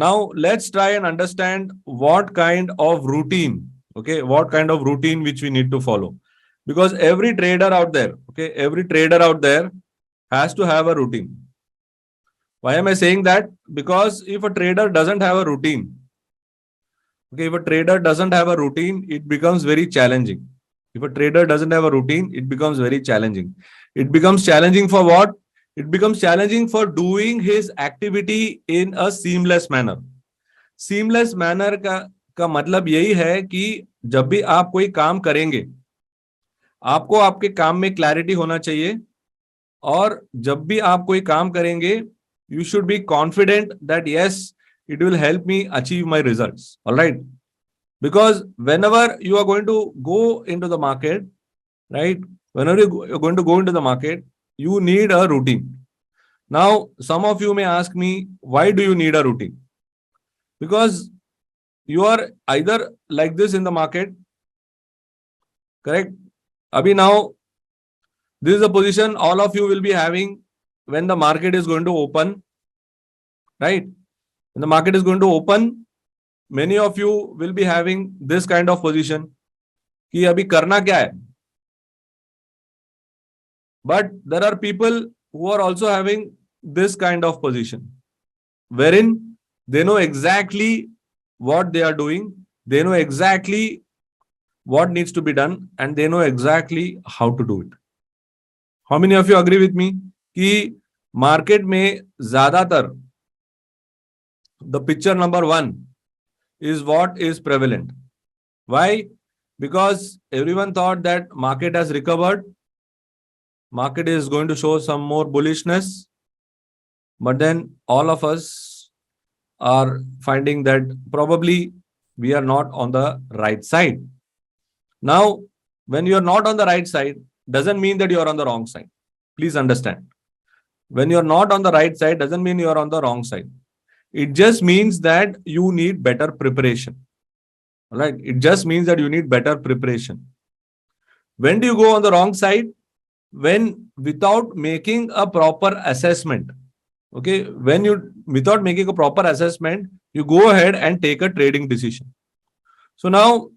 Now let's try and understand what kind of routine, okay, what kind of routine which we need to follow. Because every trader out there, okay, every trader out there has to have a routine. Why am I saying that? Because if a trader doesn't have a routine, okay, if a trader doesn't have a routine, it becomes very challenging. If a trader doesn't have a routine, it becomes very challenging. It becomes challenging for what? It becomes challenging for doing his activity in a seamless manner. Seamless manner का मतलब यही है कि जब भी आप कोई काम करेंगे, आपको आपके काम में क्लैरिटी होना चाहिए, और जब भी आप कोई काम करेंगे, you should be confident that yes it will help me achieve my results. Alright, because whenever you are going to go into the market, right, whenever you're going to go into the market, you need a routine. Now some of you may ask me, why do you need a routine? Because you are either like this in the market, correct? Abhi now, this is the position all of you will be having when the market is going to open, right? When the market is going to open, many of you will be having this kind of position कि अभी करना क्या है. But there are people who are also having this kind of position, wherein they know exactly what they are doing, they know exactly what needs to be done, and they know exactly how to do it. How many of you agree with me कि market में ज़्यादातर the picture number 1 is what is prevalent. Why? Because everyone thought that market has recovered, market is going to show some more bullishness, but then all of us are finding that probably we are not on the right side. Now, when you are not on the right side, doesn't mean that you are on the wrong side. Please understand. When you are not on the right side, doesn't mean you are on the wrong side. It just means that you need better preparation. All right. It just means that you need better preparation. When do you go on the wrong side? When without making a proper assessment. Okay. When you, without making a proper assessment, you go ahead and take a trading decision. So now,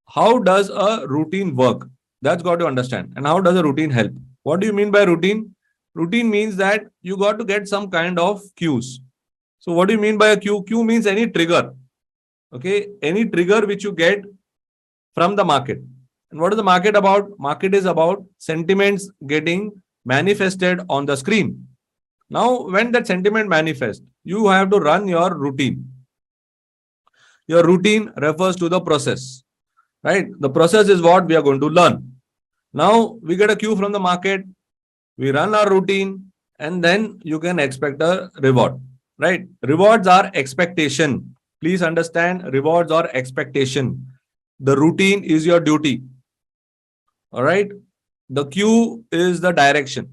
how does a routine work? That's got to understand. And how does a routine help? What do you mean by routine? Routine means that you got to get some kind of cues. So what do you mean by a cue? Cue means any trigger. Okay, any trigger which you get from the market. And what is the market about? Market is about sentiments getting manifested on the screen. Now, when that sentiment manifests, you have to run your routine. Your routine refers to the process, right? The process is what we are going to learn. Now, we get a cue from the market, we run our routine, and then you can expect a reward, right? Rewards are expectation. Please understand, rewards are expectation. The routine is your duty. All right. The cue is the direction.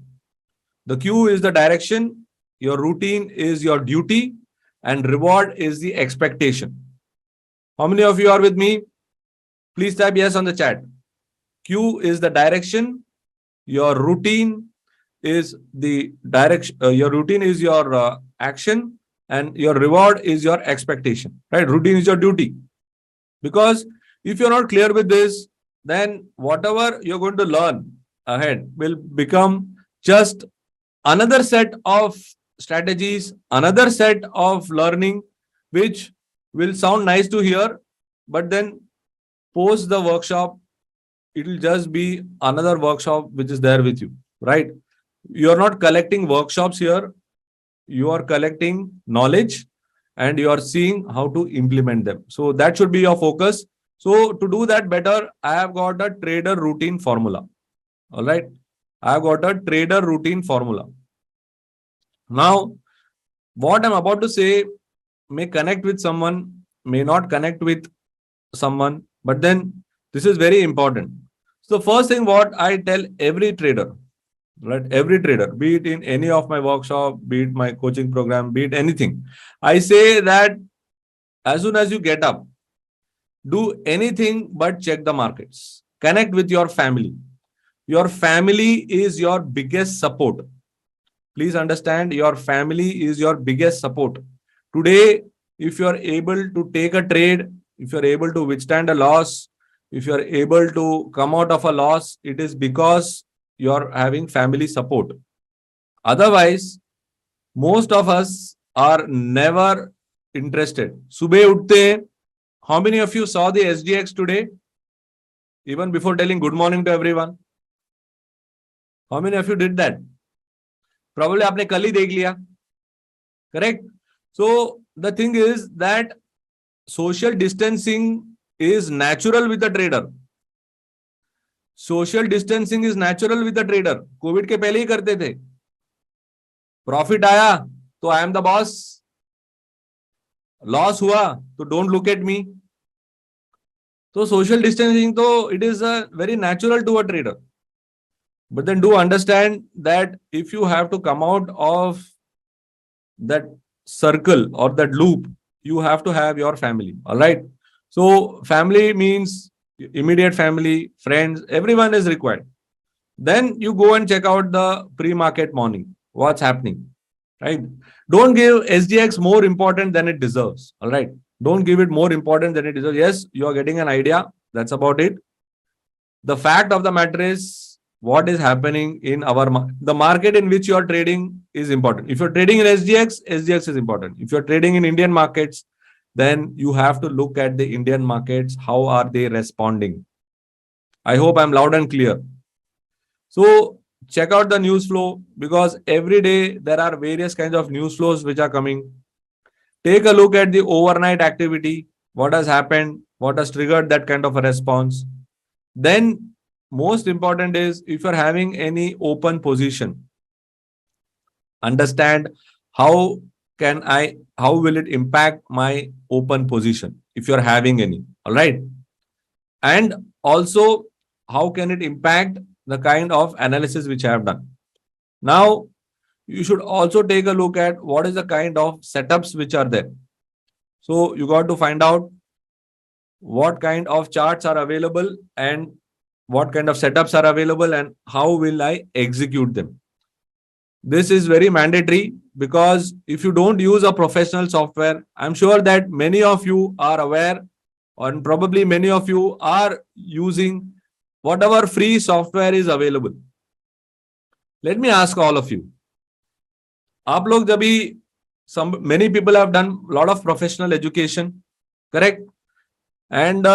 The cue is the direction. Your routine is your duty, and reward is the expectation. How many of you are with me? Please type yes on the chat. Cue is the direction. Your routine is the direction. Your routine is your action, and your reward is your expectation, right? Routine is your duty. Because if you're not clear with this, then whatever you're going to learn ahead will become just another set of strategies, another set of learning, which will sound nice to hear, but then post the workshop, it will just be another workshop which is there with you, right? You are not collecting workshops here. You are collecting knowledge and you are seeing how to implement them. So that should be your focus. So to do that better, I have got a trader routine formula. All right. I have got a trader routine formula. Now, what I'm about to say may connect with someone, may not connect with someone, but then this is very important. So the first thing what I tell every trader, right? Every trader, be it in any of my workshop, be it my coaching program, be it anything, I say that as soon as you get up, do anything but check the markets. Connect with your family. Your family is your biggest support. Please understand, your family is your biggest support. Today, if you are able to take a trade, if you are able to withstand a loss, if you are able to come out of a loss, it is because you are having family support. Otherwise, most of us are never interested. Subah utte hain. How many of you saw the SGX today? Even before telling good morning to everyone. How many of you did that? Probably आपने कल ही देख लिया. Correct? So the thing is that social distancing is natural with the trader. Social distancing is natural with the trader. Covid के पहले ही करते थे. Profit आया तो I am the boss, loss हुआ तो डोंट लुक एट मी. तो सोशल डिस्टेंसिंग तो it is a very natural to a trader. But then do understand that if you have to come out of that circle or that loop, you have to have your family. All right. So family means immediate family, friends, everyone is required. Then you go and check out the pre-market morning. What's happening, right? Don't give SGX more important than it deserves. All right. Don't give it more important than it deserves. Yes, you are getting an idea. That's about it. The fact of the matter is, what is happening in the market in which you are trading is important. If you're trading in SGX, SGX is important. If you're trading in Indian markets, then you have to look at the Indian markets. How are they responding? I hope I'm loud and clear. So check out the news flow, because every day there are various kinds of news flows which are coming. Take a look at the overnight activity, what has happened, what has triggered that kind of a response. Then most important is, if you're having any open position, understand how will it impact my open position if you're having any. All right. And also, how can it impact the kind of analysis which I have done. Now, you should also take a look at what is the kind of setups which are there. So you got to find out what kind of charts are available and what kind of setups are available and how will I execute them. This is very mandatory, because if you don't use a professional software, I'm sure that many of you are aware, and probably many of you are using whatever free software is available. Let me ask all of you. आप लोग जब भी many people have done a lot of professional education, correct? And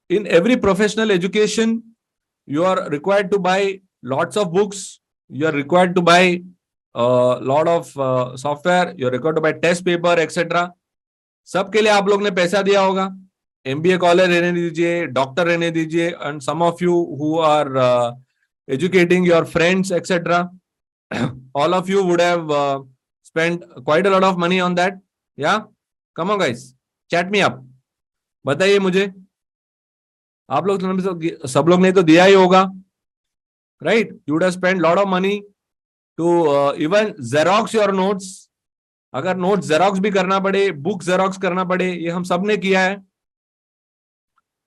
in every professional education, you are required to buy lots of books. You are required to buy a lot of software. You are required to buy test paper, etc. सबके लिए आप लोग ने पैसा दिया होगा. MBA college रहने दीजिए, डॉक्टर रहने दीजिए, and some of you who are educating your friends, etc. All of you would have spent quite a lot of money on that. Yeah, come on guys, chat me up. बताइए मुझे, आप लोग सब लोग ने तो दिया ही होगा, right? You would have spent lot of money to even Xerox your notes. अगर notes Xerox भी करना पड़े, book Xerox करना पड़े, ये हम सब ने किया है.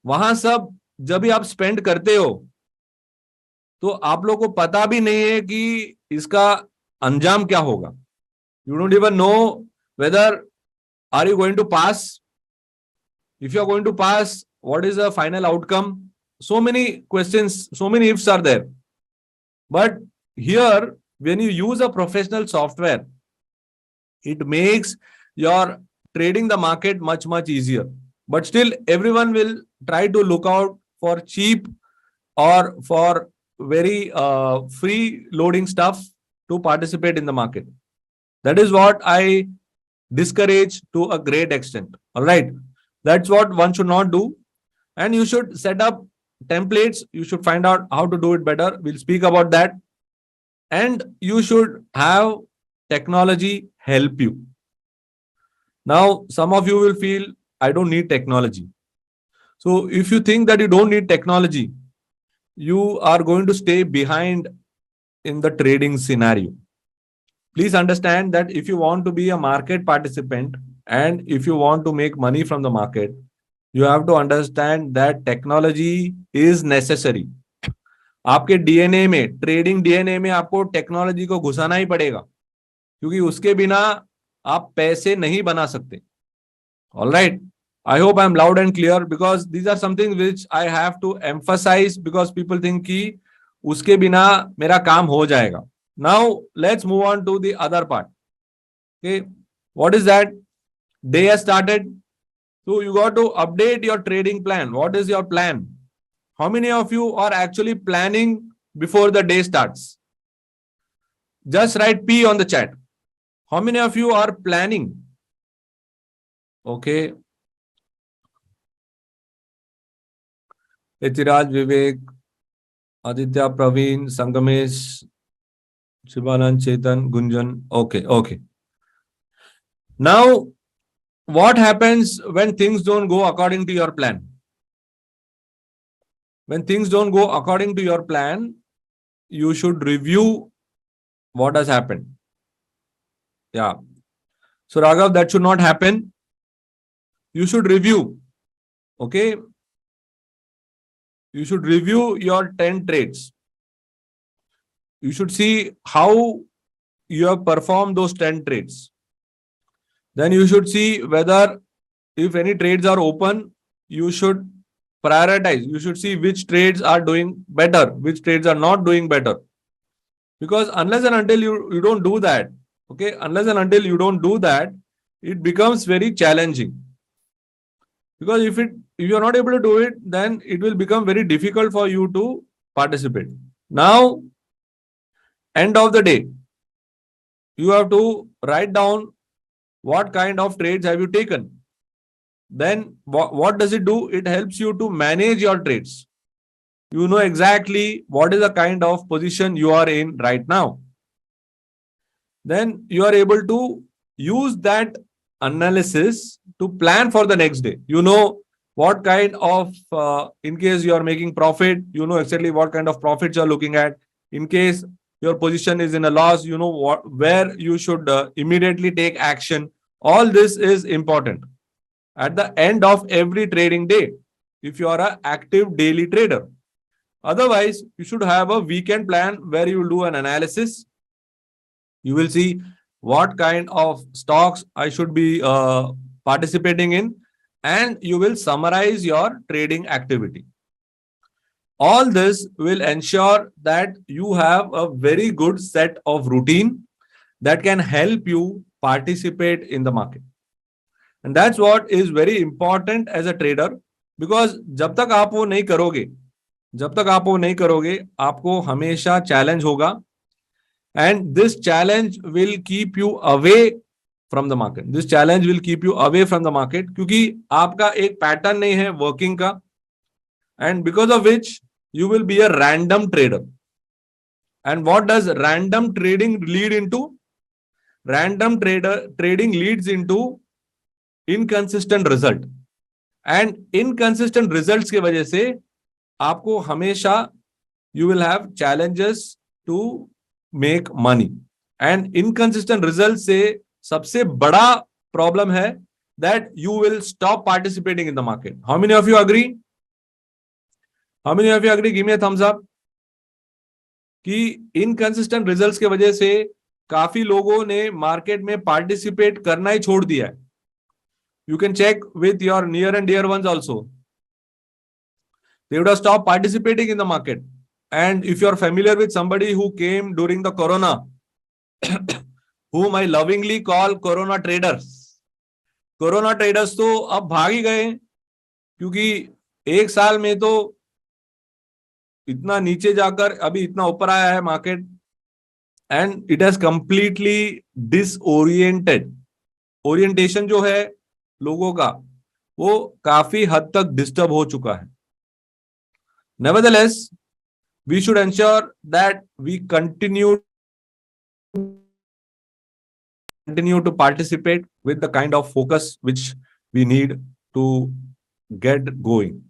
वहां सब जब भी आप स्पेंड करते हो तो आप लोग को पता भी नहीं है कि इसका अंजाम क्या होगा. You don't even know whether are you going to pass. If you are going to pass, what is the final outcome? So many questions, so many ifs are there. But here, when you use a professional software, it makes your trading the market much, much easier. But still, everyone will try to look out for cheap or for very free loading stuff to participate in the market. That is what I discourage to a great extent. All right. That's what one should not do. And you should set up templates. You should find out how to do it better. We'll speak about that. And you should have technology help you. Now, some of you will feel, I don't need technology. So if you think that you don't need technology, you are going to stay behind in the trading scenario. Please understand that if you want to be a market participant and if you want to make money from the market, you have to understand that technology is necessary. आपके DNA में, trading DNA में आपको technology को घुसाना ही पड़ेगा, क्योंकि उसके बिना आप पैसे नहीं बना सकते. All right. I hope I'm loud and clear because these are something which I have to emphasize because people think कि उसके बिना मेरा काम हो जाएगा. Now let's move on to the other part. Okay, what is that? Day has started. So you got to update your trading plan. What is your plan? How many of you are actually planning before the day starts? Just write P on the chat. How many of you are planning? Okay. Etiraj, Vivek, Aditya, Praveen, Sangamesh, Shivanand, Chetan, Gunjan. Okay, okay. Now, what happens when things don't go according to your plan? When things don't go according to your plan, you should review what has happened. Yeah. So, Raghav, that should not happen. You should review. Okay. You should review your 10 trades. You should see how you have performed those 10 trades. Then you should see whether if any trades are open, you should prioritize. You should see which trades are doing better, which trades are not doing better. Because unless and until you don't do that, okay, unless and until you don't do that, it becomes very challenging. Because if you're not able to do it, then it will become very difficult for you to participate. Now, end of the day, you have to write down what kind of trades have you taken. Then what does it do? It helps you to manage your trades. You know exactly what is the kind of position you are in right now. Then you are able to use that analysis to plan for the next day. You know what kind of, in case you are making profit, you know exactly what kind of profits you are looking at. In case your position is in a loss, you know where you should immediately take action. All this is important at the end of every trading day if you are an active daily trader. Otherwise, you should have a weekend plan where you will do an analysis. You will see what kind of stocks I should be participating in, and you will summarize your trading activity. All this will ensure that you have a very good set of routine that can help you participate in the market. And that's what is very important as a trader, because जब तक आप वो नहीं करोगे आपको हमेशा challenge होगा, and this challenge will keep you away from the market. This challenge will keep you away from the market क्योंकि आपका एक पैटर्न नहीं है वर्किंग का, and because of which you will be a random trader. And what does random trading lead into? Random trading leads into inconsistent result. And inconsistent results के वजह से आपको हमेशा you will have challenges to make money. And inconsistent results से सबसे बड़ा problem है that you will stop participating in the market. How many of you agree? How many of you agree? Give me a thumbs up. कि inconsistent results के वजह से काफी लोगों ने मार्केट में पार्टिसिपेट करना ही छोड़ दिया है. You can check with your near and dear ones also. They would have stopped participating in the market. And if you are familiar with somebody who came during the corona, whom I lovingly call corona traders, corona traders तो अब भाग ही गए क्योंकि एक साल में तो इतना नीचे जाकर अभी इतना ऊपर आया है market, and it has completely disoriented. Orientation जो है लोगों का वो काफी हद तक डिस्टर्ब हो चुका है. Nevertheless, we should ensure that we continue to participate with the kind of focus which we need to get going.